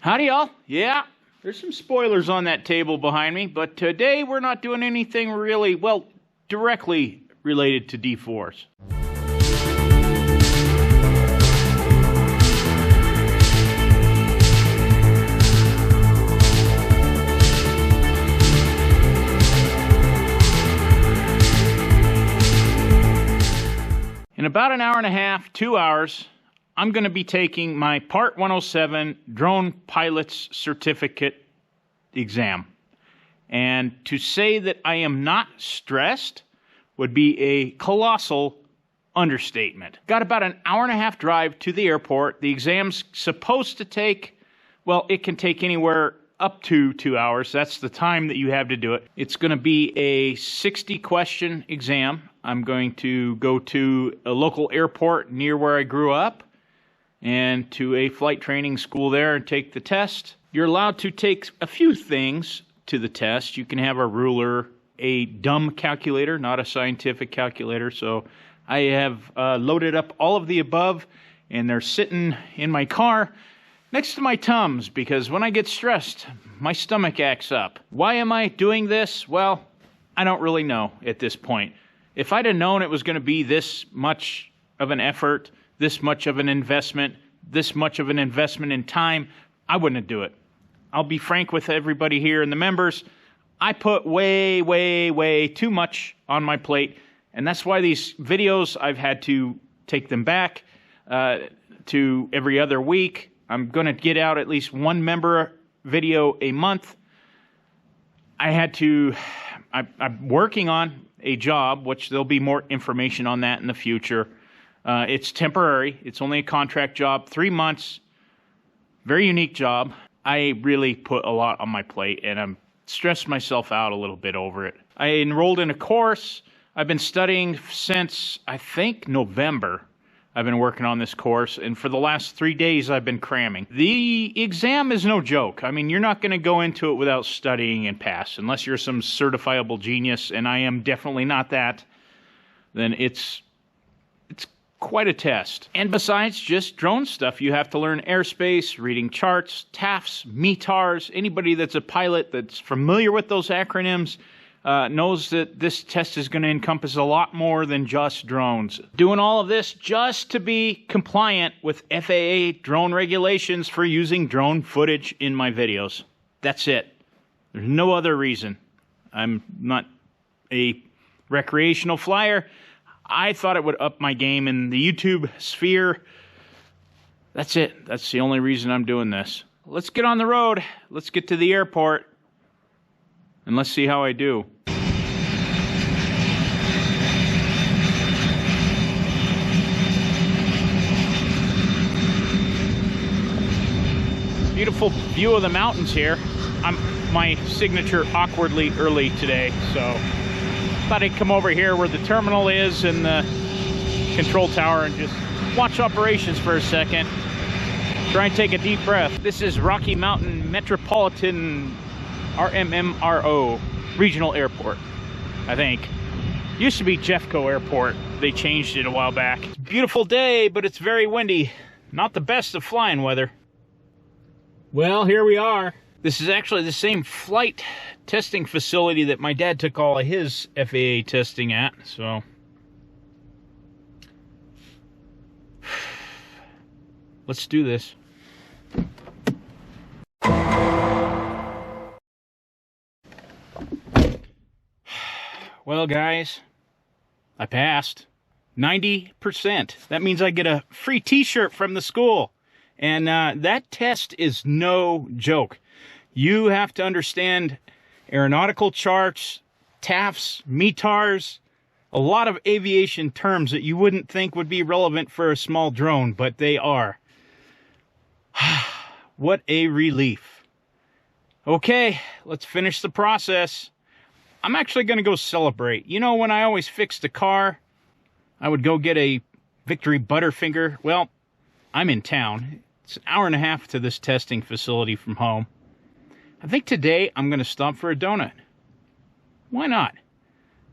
Howdy, y'all. Yeah, there's some spoilers on that table behind me, but today we're not doing anything really, well, directly related to D4s. In about an hour and a half, 2 hours, I'm going to be taking my Part 107 Drone Pilot's Certificate exam. And to say that I am not stressed would be a colossal understatement. Got about an hour and a half drive to the airport. The exam's supposed to take, well, it can take anywhere up to 2 hours. That's the time that you have to do it. It's going to be a 60-question exam. I'm going to go to a local airport near where I grew up and to a flight training school there and take the test. You're allowed to take a few things to the test. You can have a ruler, a dumb calculator, not a scientific calculator. So I have loaded up all of the above, and they're sitting in my car next to my Tums, because when I get stressed, my stomach acts up. Why am I doing this? Well, I don't really know at this point. If I'd have known it was going to be this much of an effort, this much of an investment, this much of an investment in time, I wouldn't do it. I'll be frank with everybody here and the members. I put way, way, way too much on my plate, and that's why these videos, I've had to take them back to every other week. I'm going to get out at least one member video a month. I'm working on a job, which there'll be more information on that in the future. It's temporary. It's only a contract job, 3 months. Very unique job. I really put a lot on my plate, and I'm stressed myself out a little bit over it. I enrolled in a course. I've been studying since, I think, November. I've been working on this course, and for the last 3 days, I've been cramming. The exam is no joke. I mean, you're not going to go into it without studying and pass, unless you're some certifiable genius, and I am definitely not that. Then it's quite a test. And besides just drone stuff, you have to learn airspace, reading charts, TAFs, METARs. Anybody that's a pilot that's familiar with those acronyms knows that this test is going to encompass a lot more than just drones. Doing all of this just to be compliant with FAA drone regulations for using drone footage in my videos. That's it. There's no other reason. I'm not a recreational flyer. I thought it would up my game in the YouTube sphere. That's it. That's the only reason I'm doing this. Let's get on the road. Let's get to the airport. And let's see how I do. Beautiful view of the mountains here. My signature awkwardly early today, so thought I'd come over here where the terminal is and the control tower and just watch operations for a second. Try and take a deep breath. This is Rocky Mountain Metropolitan RMMRO Regional Airport, I think. Used to be Jeffco Airport. They changed it a while back. It's a beautiful day, but it's very windy. Not the best of flying weather. Well, here we are. This is actually the same flight testing facility that my dad took all of his FAA testing at, so. Let's do this. Well, guys, I passed 90%. That means I get a free t-shirt from the school. And that test is no joke. You have to understand aeronautical charts, TAFs, METARs, a lot of aviation terms that you wouldn't think would be relevant for a small drone, but they are. What a relief. Okay, let's finish the process. I'm actually going to go celebrate. You know, when I always fixed a car, I would go get a Victory Butterfinger. Well, I'm in town. It's an hour and a half to this testing facility from home. I think today I'm going to stop for a donut. Why not?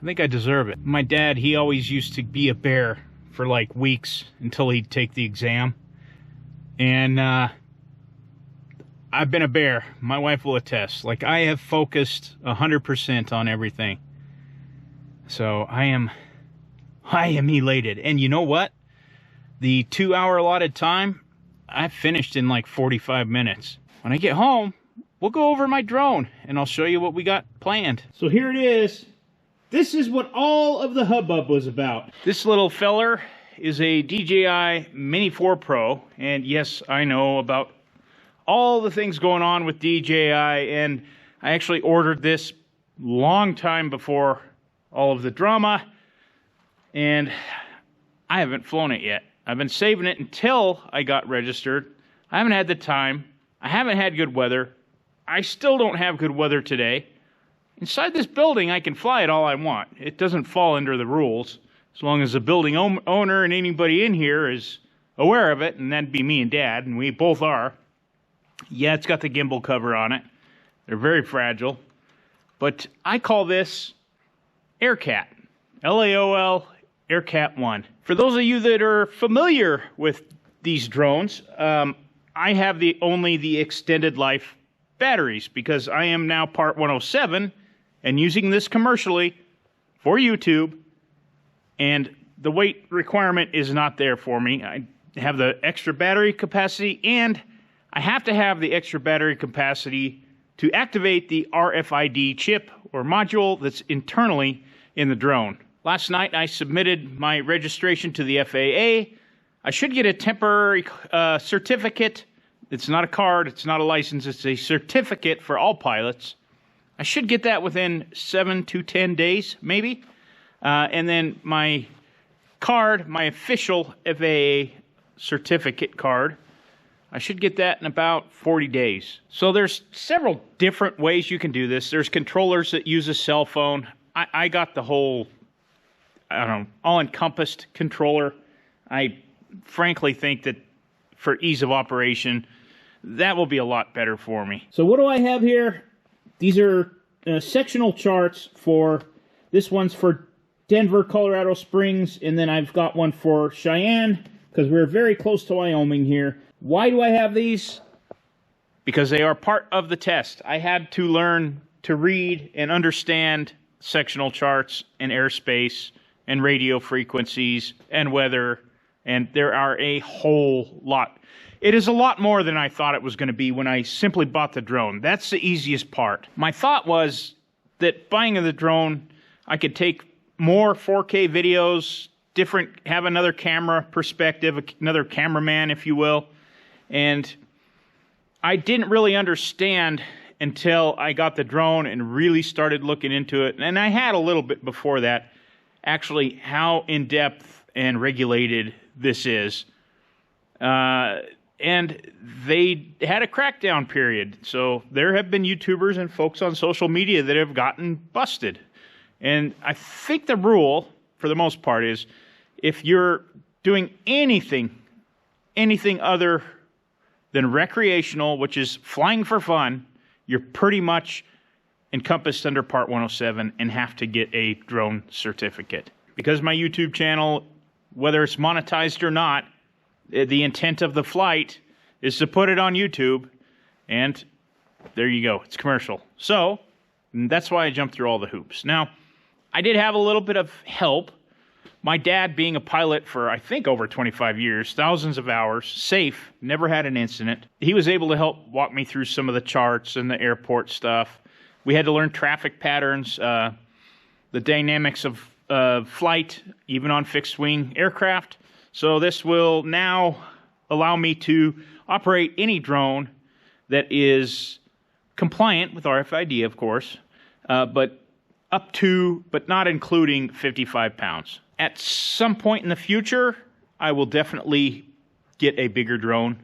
I think I deserve it. My dad, he always used to be a bear for like weeks until he'd take the exam. And I I've been a bear. My wife will attest. Like, I have focused 100% on everything. So I am elated. And you know what? The 2-hour allotted time, I finished in like 45 minutes. When I get home, we'll go over my drone and I'll show you what we got planned. So here it is. This is what all of the hubbub was about. This little feller is a DJI Mini 4 Pro. And yes, I know about all the things going on with DJI, and I actually ordered this long time before all of the drama, and I haven't flown it yet. I've been saving it until I got registered. I haven't had the time. I haven't had good weather. I still don't have good weather today. Inside this building, I can fly it all I want. It doesn't fall under the rules, as long as the building owner and anybody in here is aware of it, and that'd be me and Dad, and we both are. Yeah, it's got the gimbal cover on it. They're very fragile. But I call this AirCat. LAOL AirCat 1. For those of you that are familiar with these drones, I have only the extended life batteries because I am now Part 107 and using this commercially for YouTube, and the weight requirement is not there for me. I have the extra battery capacity, and I have to have the extra battery capacity to activate the RFID chip or module that's internally in the drone. Last night I submitted my registration to the FAA. I should get a temporary certificate. It's not a card, it's not a license, it's a certificate for all pilots. I should get that within 7 to 10 days, maybe. And then my card, my official FAA certificate card, I should get that in about 40 days. So there's several different ways you can do this. There's controllers that use a cell phone. I got the whole, I don't know, all-encompassed controller. I frankly think that for ease of operation, that will be a lot better for me. So what do I have here? These are sectional charts for, this one's for Denver, Colorado Springs, and then I've got one for Cheyenne, because we're very close to Wyoming here. Why do I have these? Because they are part of the test. I had to learn to read and understand sectional charts and airspace and radio frequencies and weather, and there are a whole lot. It is a lot more than I thought it was going to be when I simply bought the drone. That's the easiest part. My thought was that buying the drone, I could take more 4K videos, have another camera perspective, another cameraman, if you will. And I didn't really understand until I got the drone and really started looking into it. And I had a little bit before that, actually, how in-depth and regulated this is. And they had a crackdown period. So there have been YouTubers and folks on social media that have gotten busted. And I think the rule, for the most part, is if you're doing anything other than recreational, which is flying for fun, you're pretty much encompassed under Part 107 and have to get a drone certificate. Because my YouTube channel, whether it's monetized or not, the intent of the flight is to put it on YouTube, and there you go, it's commercial. So, that's why I jumped through all the hoops. Now, I did have a little bit of help. My dad, being a pilot for, I think, over 25 years, thousands of hours, safe, never had an incident. He was able to help walk me through some of the charts and the airport stuff. We had to learn traffic patterns, the dynamics of flight, even on fixed-wing aircraft. So this will now allow me to operate any drone that is compliant with RFID, of course, but up to, but not including 55 pounds. At some point in the future, I will definitely get a bigger drone,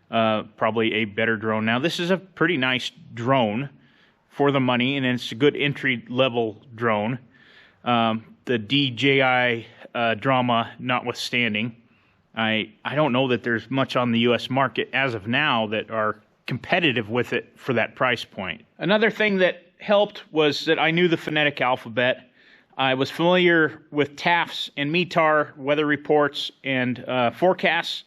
probably a better drone. Now, this is a pretty nice drone for the money, and it's a good entry-level drone. The DJI drama notwithstanding, I don't know that there's much on the U.S. market as of now that are competitive with it for that price point. Another thing that helped was that I knew the phonetic alphabet. I was familiar with TAFs and METAR weather reports and forecasts.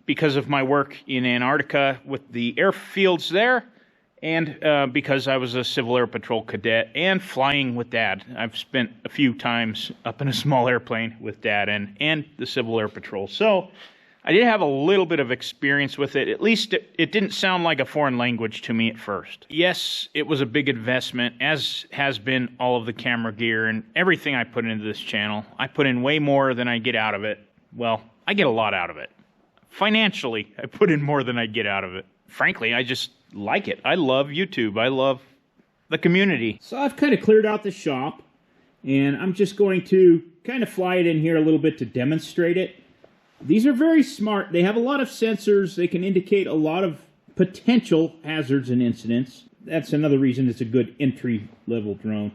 because of my work in Antarctica with the airfields there, and because I was a Civil Air Patrol cadet and flying with Dad. I've spent a few times up in a small airplane with Dad and the Civil Air Patrol. So I did have a little bit of experience with it. At least it didn't sound like a foreign language to me at first. Yes, it was a big investment, as has been all of the camera gear and everything I put into this channel. I put in way more than I get out of it. Well, I get a lot out of it. Financially, I put in more than I get out of it. Frankly, I just like it. I love YouTube. I love the community. So I've kind of cleared out the shop, and I'm just going to kind of fly it in here a little bit to demonstrate it. These are very smart. They have a lot of sensors. They can indicate a lot of potential hazards and incidents. That's another reason it's a good entry-level drone.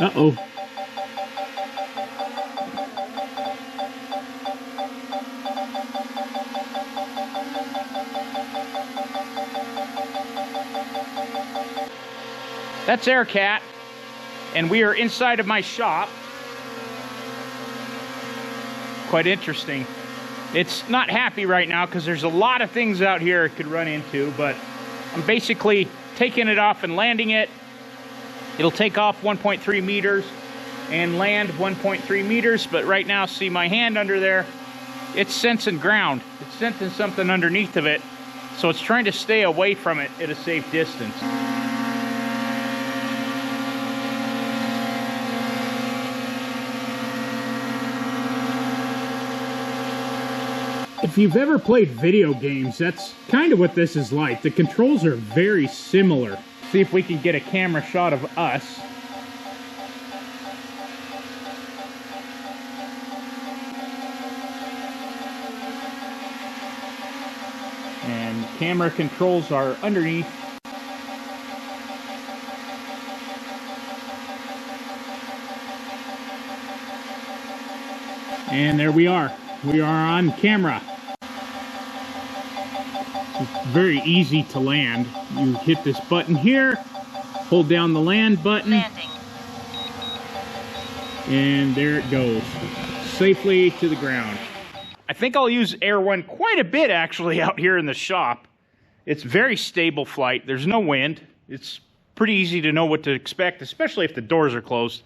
Uh-oh. That's AirCat, and we are inside of my shop. Quite interesting. It's not happy right now because there's a lot of things out here it could run into, but I'm basically taking it off and landing it. It'll take off 1.3 meters and land 1.3 meters, but right now, see my hand under there, it's sensing ground. It's sensing something underneath of it, so it's trying to stay away from it at a safe distance. If you've ever played video games, that's kind of what this is like. The controls are very similar. See if we can get a camera shot of us. And camera controls are underneath. And there we are. We are on camera. It's very easy to land. You hit this button here, hold down the land button, landing. And there it goes, safely to the ground. I think I'll use Air 1 quite a bit actually out here in the shop. It's very stable flight. There's no wind. It's pretty easy to know what to expect, especially if the doors are closed.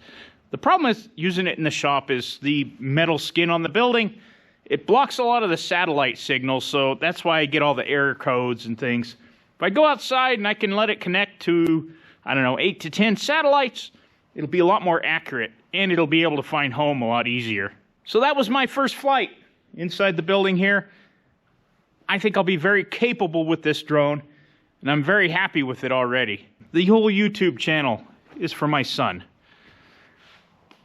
The problem with using it in the shop is the metal skin on the building. It blocks a lot of the satellite signals, so that's why I get all the error codes and things. If I go outside and I can let it connect to, I don't know, 8 to 10 satellites, it'll be a lot more accurate, and it'll be able to find home a lot easier. So that was my first flight inside the building here. I think I'll be very capable with this drone, and I'm very happy with it already. The whole YouTube channel is for my son.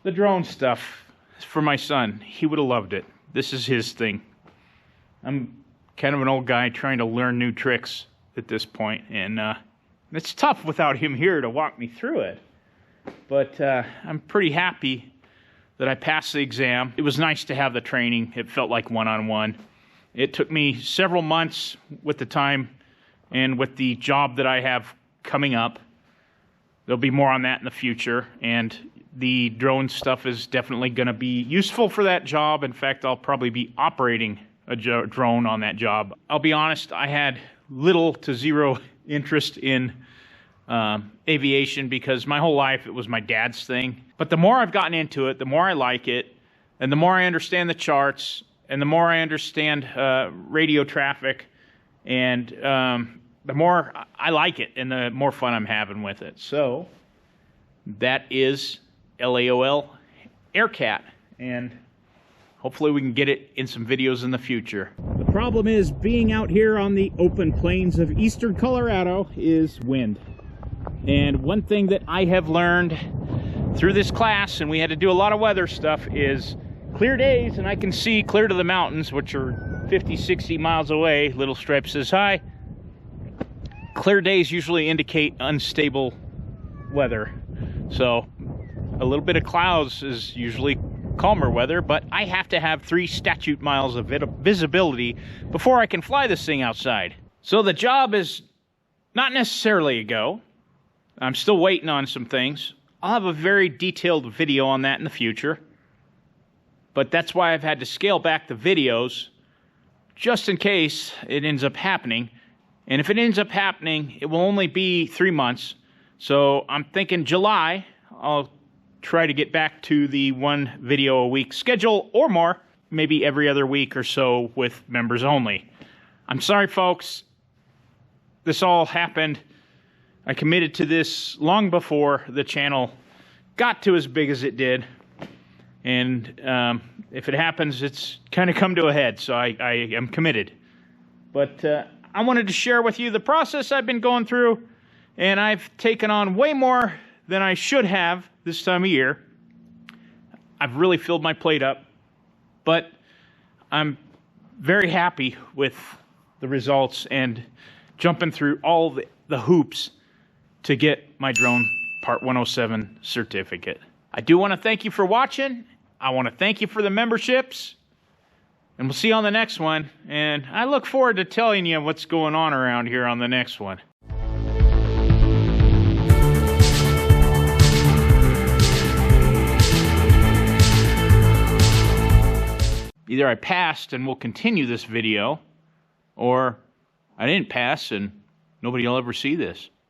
The drone stuff is for my son. He would have loved it. This is his thing. I'm kind of an old guy trying to learn new tricks at this point, and it's tough without him here to walk me through it. But I'm pretty happy that I passed the exam. It was nice to have the training. It felt like one-on-one. It took me several months with the time and with the job that I have coming up. There'll be more on that in the future, and the drone stuff is definitely going to be useful for that job. In fact, I'll probably be operating a drone on that job. I'll be honest, I had little to zero interest in aviation because my whole life it was my dad's thing. But the more I've gotten into it, the more I like it, and the more I understand the charts, and the more I understand radio traffic, and the more I like it, and the more fun I'm having with it. So that is LAOL AirCat, and hopefully we can get it in some videos in the future. The problem is being out here on the open plains of eastern Colorado is wind. And one thing that I have learned through this class, and we had to do a lot of weather stuff, is clear days and I can see clear to the mountains, which are 50, 60 miles away. Little stripe says hi. Clear days usually indicate unstable weather. So a little bit of clouds is usually calmer weather, but I have to have 3 statute miles of visibility before I can fly this thing outside. So the job is not necessarily a go. I'm still waiting on some things. I'll have a very detailed video on that in the future. But that's why I've had to scale back the videos just in case it ends up happening. And if it ends up happening, it will only be 3 months. So I'm thinking July, I'll try to get back to the 1 video a week schedule or more, maybe every other week or so with members only. I'm sorry, folks. This all happened. I committed to this long before the channel got to as big as it did. And if it happens, it's kind of come to a head, so I am committed. But I wanted to share with you the process I've been going through, and I've taken on way more than I should have this time of year. I've really filled my plate up, but I'm very happy with the results and jumping through all the hoops to get my drone Part 107 certificate. I do want to thank you for watching. I want to thank you for the memberships. And we'll see you on the next one. And I look forward to telling you what's going on around here on the next one. Either I passed and we'll continue this video, or I didn't pass and nobody will ever see this.